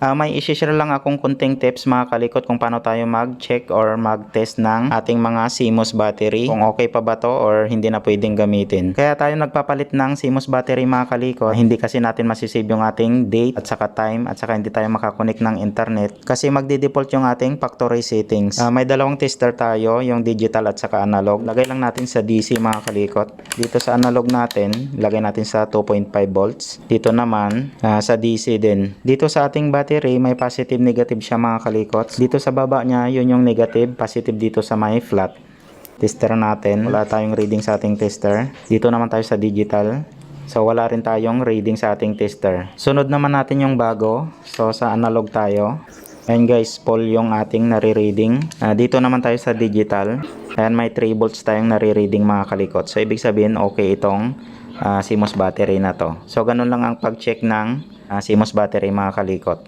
May isi-share lang akong kunting tips mga kalikot kung paano tayo mag-check or mag-test ng ating mga CMOS battery. Kung okay pa ba to or hindi na pwedeng gamitin. Kaya tayo nagpapalit ng CMOS battery mga kalikot. Hindi kasi natin masisave yung ating date at saka time at saka hindi tayo makakonek ng internet. Kasi magdi-default yung ating factory settings. May dalawang tester tayo, yung digital at saka analog. Lagay lang natin sa DC mga kalikot. Dito sa analog natin, lagay natin sa 2.5 volts. Dito naman sa DC din. Dito sa ating battery may positive negative siya mga kalikots. Dito sa baba niya yun yung negative, positive dito sa may flat. Tester natin, wala tayong reading sa ating tester. Dito naman tayo sa digital, so wala rin tayong reading sa ating tester. Sunod naman natin yung bago, so sa analog tayo. Ayan guys, full yung ating nare-reading. Dito naman tayo sa digital. Ayan, may 3 volts tayong nare-reading mga kalikot. So ibig sabihin okay itong CMOS battery na to. So ganun lang ang pag-check ng CMOS battery mga kalikot.